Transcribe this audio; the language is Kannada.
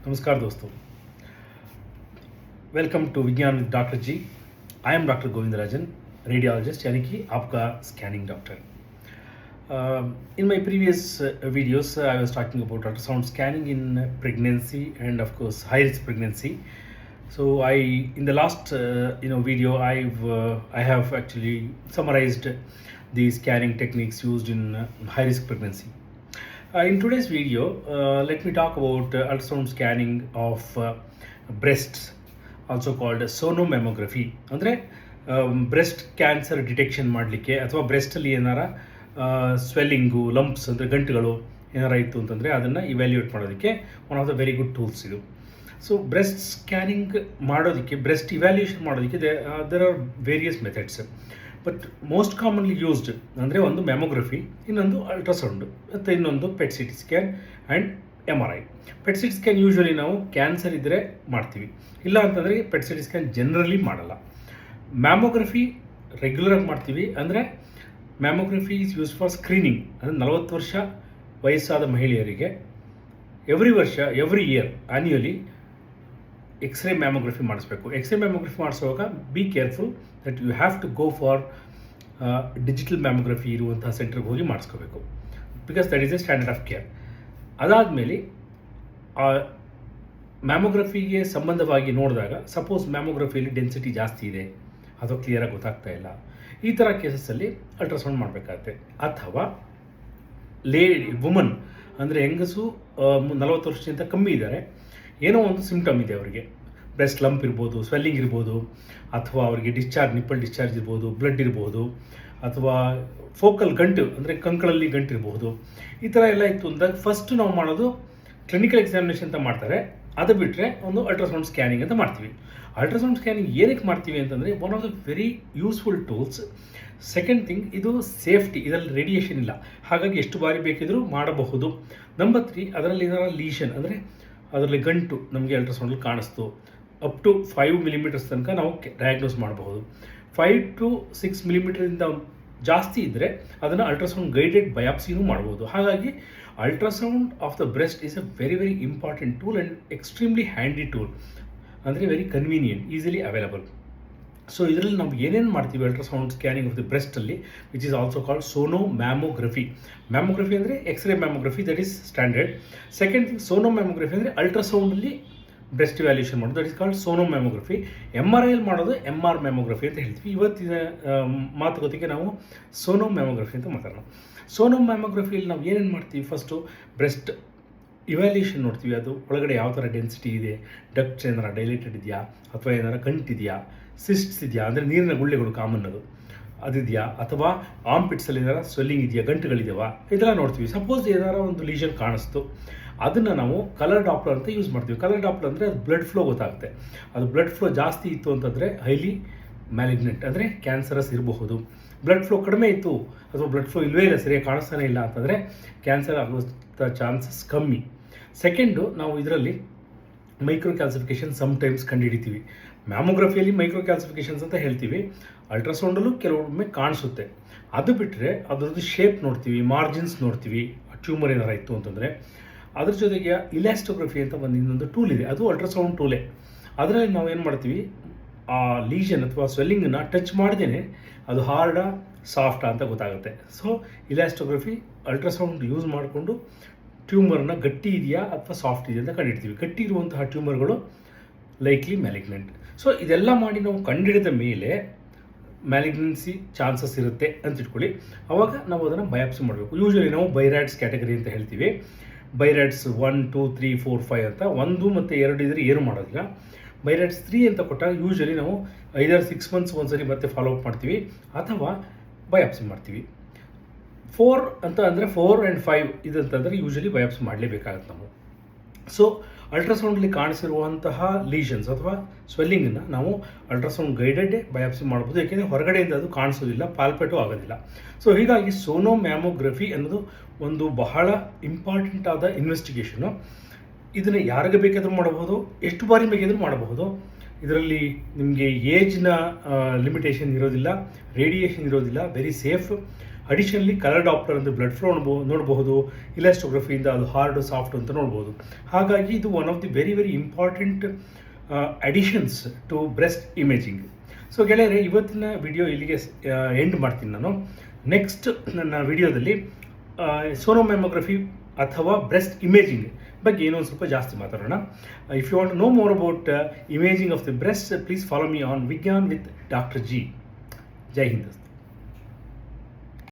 नमस्कार दोस्तों, welcome to Vigyan with doctor ji. I am doctor Govindarajan, radiologist यानी कि आपका scanning doctor. In my previous videos, I was talking about ultrasound scanning in pregnancy and of course high risk pregnancy. So in the last video, I have actually summarized the scanning techniques used in high risk pregnancy. In today's video, let me talk about ultrasound scanning of breasts, also called sonomammography. ಅಂದರೆ ಬ್ರೆಸ್ಟ್ ಕ್ಯಾನ್ಸರ್ ಡಿಟೆಕ್ಷನ್ ಮಾಡಲಿಕ್ಕೆ ಅಥವಾ ಬ್ರೆಸ್ಟಲ್ಲಿ ಏನಾರ ಸ್ವೆಲ್ಲಿಂಗು, ಲಂಪ್ಸ್ ಅಂದರೆ ಗಂಟುಗಳು ಏನಾರ ಇತ್ತು ಅಂತಂದರೆ ಅದನ್ನು ಇವ್ಯಾಲ್ಯೂಯೇಟ್ ಮಾಡೋದಕ್ಕೆ one of the very good tools ಇದು. ಸೊ ಬ್ರೆಸ್ಟ್ ಸ್ಕ್ಯಾನಿಂಗ್ ಮಾಡೋದಕ್ಕೆ, ಬ್ರೆಸ್ಟ್ ಇವ್ಯಾಲ್ಯೂಯೇಷನ್ ಮಾಡೋದಕ್ಕೆ there are various methods. But most commonly used ಅಂದರೆ ಒಂದು ಮ್ಯಾಮೋಗ್ರಫಿ, ಇನ್ನೊಂದು ಅಲ್ಟ್ರಾಸೌಂಡ್, ಮತ್ತು ಇನ್ನೊಂದು PET C T scan and MRI. PET C T scan usually ನಾವು ಕ್ಯಾನ್ಸರ್ ಇದ್ದರೆ ಮಾಡ್ತೀವಿ, ಇಲ್ಲ ಅಂತಂದರೆ PET C T scan generally ಮಾಡಲ್ಲ. ಮ್ಯಾಮೋಗ್ರಫಿ ರೆಗ್ಯುಲರಾಗಿ ಮಾಡ್ತೀವಿ. ಅಂದರೆ mammography is use for screening. ಅಂದರೆ 40 ವರ್ಷ ವಯಸ್ಸಾದ ಮಹಿಳೆಯರಿಗೆ every year annually x-ray mammography ಮಾಡಿಸ್ಬೇಕು. ಎಕ್ಸ್ರೇ ಮ್ಯಾಮೋಗ್ರಫಿ ಮಾಡಿಸುವಾಗ be careful that you have to go for digital mammography ಇರುವಂತಹ ಸೆಂಟ್ರಿಗೆ ಹೋಗಿ ಮಾಡಿಸ್ಕೋಬೇಕು, because that is a standard of care. ಅದಾದಮೇಲೆ ಮ್ಯಾಮೋಗ್ರಫಿಗೆ ಸಂಬಂಧವಾಗಿ ನೋಡಿದಾಗ ಸಪೋಸ್ ಮ್ಯಾಮೋಗ್ರಫಿಯಲ್ಲಿ ಡೆನ್ಸಿಟಿ ಜಾಸ್ತಿ ಇದೆ ಅಥವಾ ಕ್ಲಿಯರಾಗಿ ಗೊತ್ತಾಗ್ತಾ ಇಲ್ಲ, ಈ ಥರ ಕೇಸಸ್ಸಲ್ಲಿ ಅಲ್ಟ್ರಾಸೌಂಡ್ ಮಾಡಬೇಕಾಗತ್ತೆ. ಅಥವಾ ವುಮನ್ ಅಂದರೆ ಹೆಂಗಸು 40 ವರ್ಷಕ್ಕಿಂತ ಕಮ್ಮಿ ಇದ್ದಾರೆ, ಏನೋ ಒಂದು ಸಿಂಪ್ಟಮ್ ಇದೆ ಅವರಿಗೆ, ಬ್ರೆಸ್ಟ್ ಲಂಪ್ ಇರ್ಬೋದು, ಸ್ವೆಲ್ಲಿಂಗ್ ಇರ್ಬೋದು, ಅಥವಾ ಅವರಿಗೆ ನಿಪ್ಪಲ್ ಡಿಸ್ಚಾರ್ಜ್ ಇರ್ಬೋದು, ಬ್ಲಡ್ ಇರ್ಬೋದು, ಅಥವಾ ಫೋಕಲ್ ಗಂಟು ಅಂದರೆ ಕಂಕಳಲ್ಲಿ ಗಂಟು ಇರಬಹುದು. ಈ ಥರ ಎಲ್ಲ ಇತ್ತು ಅಂದಾಗ ಫಸ್ಟ್ ನಾವು ಮಾಡೋದು ಕ್ಲಿನಿಕಲ್ ಎಕ್ಸಾಮಿನೇಷನ್ ಅಂತ ಮಾಡ್ತಾರೆ. ಅದು ಬಿಟ್ಟರೆ ಒಂದು ಅಲ್ಟ್ರಾಸೌಂಡ್ ಸ್ಕ್ಯಾನಿಂಗ್ ಅಂತ ಮಾಡ್ತೀವಿ. ಅಲ್ಟ್ರಾಸೌಂಡ್ ಸ್ಕ್ಯಾನಿಂಗ್ ಏನಕ್ಕೆ ಮಾಡ್ತೀವಿ ಅಂತಂದರೆ one of the very useful tools. Second thing, ಇದು ಸೇಫ್ಟಿ, ಇದರಲ್ಲಿ ರೇಡಿಯೇಷನ್ ಇಲ್ಲ, ಹಾಗಾಗಿ ಎಷ್ಟು ಬಾರಿ ಬೇಕಿದ್ರೂ ಮಾಡಬಹುದು. ನಂಬರ್ 3, ಅದರಲ್ಲಿ ಏನಾರ ಲೀಷನ್ ಅಂದರೆ ಅದರಲ್ಲಿ ಗಂಟು ನಮಗೆ ಅಲ್ಟ್ರಾಸೌಂಡಲ್ಲಿ ಕಾಣಿಸ್ತು, ಅಪ್ ಟು 5 ಮಿಲಿಮೀಟರ್ಸ್ ತನಕ ನಾವು ಡಯಾಗ್ನೋಸ್ ಮಾಡಬಹುದು. 5 to 6 ಮಿಲಿಮೀಟರಿಂದ ಜಾಸ್ತಿ ಇದ್ದರೆ ಅದನ್ನು ಅಲ್ಟ್ರಾಸೌಂಡ್ ಗೈಡೆಡ್ ಬಯಾಪ್ಸಿನೂ ಮಾಡ್ಬೋದು. ಹಾಗಾಗಿ ultrasound of the breast is a very very important tool and extremely handy tool. ಅಂದರೆ very convenient, easily available. So ಇದರಲ್ಲಿ ನಾವು ಏನೇನು ಮಾಡ್ತೀವಿ ಅಲ್ಟ್ರಾಸೌಂಡ್ ಸ್ಕ್ಯಾನಿಂಗ್ ಆಫ್ ದಿ ಬ್ರೆಸ್ಟಲ್ಲಿ, which is also called sonomammography. Mammography ಅಂದರೆ x-ray mammography, that is standard. Second thing, sonomammography ಅಂದರೆ ಅಲ್ಟ್ರಾಸೌಂಡಲ್ಲಿ ಬ್ರೆಸ್ಟ್ ಇವ್ಯಾಲ್ಯೂಷನ್ ಮಾಡೋದು, that is called sonomammography. MRI ಮಾಡೋದು MR ಮ್ಯಾಮೋಗ್ರಫಿ ಅಂತ ಹೇಳ್ತೀವಿ. ಇವತ್ತಿನ ಮಾತುಕತೆಗೆ ನಾವು ಸೋನೋಮ್ಯಾಮೋಗ್ರಫಿ ಅಂತ ಮಾತಾಡೋಣ. ಸೋನೋಮ್ಯಾಮೋಗ್ರಫಿಯಲ್ಲಿ ನಾವು ಏನೇನು ಮಾಡ್ತೀವಿ, ಫಸ್ಟು ಬ್ರೆಸ್ಟ್ ಇವ್ಯಾಲ್ಯೂಷನ್ ನೋಡ್ತೀವಿ, ಅದು ಒಳಗಡೆ ಯಾವ ಥರ ಡೆನ್ಸಿಟಿ ಇದೆ, ಡಕ್ಟ್ಸ್ ಏನಾರ ಡೈಲೇಟೆಡ್ ಇದೆಯಾ, ಅಥವಾ ಏನಾರ ಗಂಟಿದೆಯಾ, ಸಿಸ್ಟ್ಸ್ ಇದೆಯಾ ಅಂದರೆ ನೀರಿನ ಗುಳ್ಳೆಗಳು ಕಾಮನ್ ಅದಿದೆಯಾ, ಅಥವಾ ಆಂಪಿಟ್ಸಲ್ಲಿ ಏನಾರ ಸ್ವೆಲ್ಲಿಂಗ್ ಇದೆಯಾ, ಗಂಟುಗಳಿದೆಯಾ, ಇದೆಲ್ಲ ನೋಡ್ತೀವಿ. ಸಪೋಸ್ ಏನಾರ ಒಂದು ಲೀಷನ್ ಕಾಣಿಸ್ತು, ಅದನ್ನು ನಾವು ಕಲರ್ ಡಾಪ್ಲರ್ ಅಂತ ಯೂಸ್ ಮಾಡ್ತೀವಿ. ಕಲರ್ ಡಾಪ್ಲರ್ ಅಂದರೆ ಅದು ಬ್ಲಡ್ ಫ್ಲೋ ಗೊತ್ತಾಗುತ್ತೆ. ಅದು ಬ್ಲಡ್ ಫ್ಲೋ ಜಾಸ್ತಿ ಇತ್ತು ಅಂತಂದರೆ ಹೈಲಿ ಮ್ಯಾಲಿಗ್ನೆಂಟ್ ಅಂದರೆ ಕ್ಯಾನ್ಸರಸ್ ಇರಬಹುದು. ಬ್ಲಡ್ ಫ್ಲೋ ಕಡಿಮೆ ಇತ್ತು ಅಥವಾ ಬ್ಲಡ್ ಫ್ಲೋ ಇಲ್ಲವೇ ಇಲ್ಲ, ಸರಿಯಾಗಿ ಕಾಣಿಸ್ತಾನೆ ಇಲ್ಲ ಅಂತಂದರೆ ಕ್ಯಾನ್ಸರ್ ಆಗುವಂಥ ಚಾನ್ಸಸ್ ಕಮ್ಮಿ. ಸೆಕೆಂಡು, ನಾವು ಇದರಲ್ಲಿ ಮೈಕ್ರೋ ಕ್ಯಾಲ್ಸಿಫಿಕೇಷನ್ ಸಮ್ಟೈಮ್ಸ್ ಕಂಡುಹಿಡಿತೀವಿ. ಮ್ಯಾಮೋಗ್ರಫಿಯಲ್ಲಿ ಮೈಕ್ರೋ ಕ್ಯಾಲ್ಸಿಫಿಕೇಷನ್ಸ್ ಅಂತ ಹೇಳ್ತೀವಿ, ಅಲ್ಟ್ರಾಸೌಂಡಲ್ಲೂ ಕೆಲವೊಮ್ಮೆ ಕಾಣಿಸುತ್ತೆ. ಅದು ಬಿಟ್ಟರೆ ಅದರದ್ದು ಶೇಪ್ ನೋಡ್ತೀವಿ, ಮಾರ್ಜಿನ್ಸ್ ನೋಡ್ತೀವಿ, ಟ್ಯೂಮರ್ ಏನಾರ ಇತ್ತು ಅಂತಂದರೆ. ಅದ್ರ ಜೊತೆಗೆ ಇಲಾಸ್ಟೋಗ್ರಫಿ ಅಂತ ಒಂದು ಇನ್ನೊಂದು ಟೂಲ್ ಇದೆ, ಅದು ಅಲ್ಟ್ರಾಸೌಂಡ್ ಟೂಲೇ. ಅದರಲ್ಲಿ ನಾವು ಏನು ಮಾಡ್ತೀವಿ, ಆ ಲೀಷನ್ ಅಥವಾ ಸ್ವೆಲ್ಲಿಂಗನ್ನು ಟಚ್ ಮಾಡ್ದೇ ಅದು ಹಾರ್ಡಾ ಸಾಫ್ಟಾ ಅಂತ ಗೊತ್ತಾಗುತ್ತೆ. ಸೊ ಇಲಾಸ್ಟೋಗ್ರಫಿ ಅಲ್ಟ್ರಾಸೌಂಡ್ ಯೂಸ್ ಮಾಡಿಕೊಂಡು ಟ್ಯೂಮರ್ನ ಗಟ್ಟಿ ಇದೆಯಾ ಅಥವಾ ಸಾಫ್ಟ್ ಇದೆಯಾ ಅಂತ ಕಂಡುಹಿಡ್ತೀವಿ. ಗಟ್ಟಿ ಇರುವಂತಹ ಟ್ಯೂಮರ್ಗಳು ಲೈಕ್ಲಿ ಮ್ಯಾಲಿಗ್ನೆಂಟ್. ಸೊ ಇದೆಲ್ಲ ಮಾಡಿ ನಾವು ಕಂಡುಹಿಡಿದ ಮೇಲೆ ಮ್ಯಾಲಿಗ್ನೆನ್ಸಿ ಚಾನ್ಸಸ್ ಇರುತ್ತೆ ಅಂತ ಇಟ್ಕೊಳ್ಳಿ. ಆವಾಗ ನಾವು ಅದನ್ನು ಬಯಾಪ್ಸಿ ಮಾಡಬೇಕು. ಯೂಶ್ವಲಿ ನಾವು ಬೈರಾಡ್ಸ್ ಕ್ಯಾಟಗರಿ ಅಂತ ಹೇಳ್ತೀವಿ. ಬೈರಾಡ್ಸ್ 1, 2, 3, 4, 5 ಅಂತ 1 ಮತ್ತು 2 ಇದ್ದರೆ ಏನು ಮಾಡೋದಿಲ್ಲ. ಬೈರಾಡ್ಸ್ 3 ಅಂತ ಕೊಟ್ಟಾಗ ಯೂಶ್ವಲಿ ನಾವು ಐದರ್ 6 ಮಂತ್ಸ್ ಒಂದ್ಸರಿ ಮತ್ತೆ ಫಾಲೋ ಅಪ್ ಮಾಡ್ತೀವಿ ಅಥವಾ ಬಯಾಪ್ಸಿ ಮಾಡ್ತೀವಿ. 4 ಅಂತ ಅಂದರೆ 4 and 5 ಇದಂತಂದರೆ ಯೂಶ್ವಲಿ ಬಯಾಪ್ಸಿ ಮಾಡಲೇಬೇಕಾಗುತ್ತೆ ನಾವು. ಸೊ ಅಲ್ಟ್ರಾಸೌಂಡಲ್ಲಿ ಕಾಣಿಸಿರುವಂತಹ ಲೀಷನ್ಸ್ ಅಥವಾ ಸ್ವೆಲ್ಲಿಂಗನ್ನು ನಾವು ಅಲ್ಟ್ರಾಸೌಂಡ್ ಗೈಡೆಡ್ ಬಯಾಪ್ಸಿ ಮಾಡ್ಬೋದು, ಏಕೆಂದರೆ ಹೊರಗಡೆಯಿಂದ ಅದು ಕಾಣಿಸೋದಿಲ್ಲ, ಪಾಲ್ಪೇಟು ಆಗೋದಿಲ್ಲ. ಸೊ ಹೀಗಾಗಿ ಸೋನೋಮ್ಯಾಮೋಗ್ರಫಿ ಅನ್ನೋದು ಒಂದು ಬಹಳ ಇಂಪಾರ್ಟೆಂಟ್ ಆದ ಇನ್ವೆಸ್ಟಿಗೇಷನು. ಇದನ್ನು ಯಾರಿಗೆ ಬೇಕಾದರೂ ಮಾಡಬಹುದು, ಎಷ್ಟು ಬಾರಿ ಬೇಕಾದರೂ ಮಾಡಬಹುದು. ಇದರಲ್ಲಿ ನಿಮಗೆ ಏಜ್ನ ಲಿಮಿಟೇಷನ್ ಇರೋದಿಲ್ಲ, ರೇಡಿಯೇಷನ್ ಇರೋದಿಲ್ಲ, very safe. Additionally colour Doppler ಅಂದರೆ ಬ್ಲಡ್ ಫ್ಲೋ ನೋಡಬಹುದು, ಇಲಾಸ್ಟೋಗ್ರಫಿಯಿಂದ ಅದು ಹಾರ್ಡ್ ಸಾಫ್ಟ್ ಅಂತ ನೋಡ್ಬೋದು. ಹಾಗಾಗಿ ಇದು one of the very very important additions to breast imaging. So ಗೆಳೆಯರೆ, ಇವತ್ತಿನ ವಿಡಿಯೋ ಇಲ್ಲಿಗೆ ಎಂಡ್ ಮಾಡ್ತೀನಿ ನಾನು. ನೆಕ್ಸ್ಟ್ ನನ್ನ ವಿಡಿಯೋದಲ್ಲಿ ಸೋನೋಮ್ಯಾಮೋಗ್ರಫಿ ಅಥವಾ ಬ್ರೆಸ್ಟ್ ಇಮೇಜಿಂಗ್ ಬಗ್ಗೆ ಏನೋ ಒಂದು ಸ್ವಲ್ಪ ಜಾಸ್ತಿ ಮಾತಾಡೋಣ. If you want to know more about imaging of the breast, please follow me on Vignan with doctor G. Jai Hind.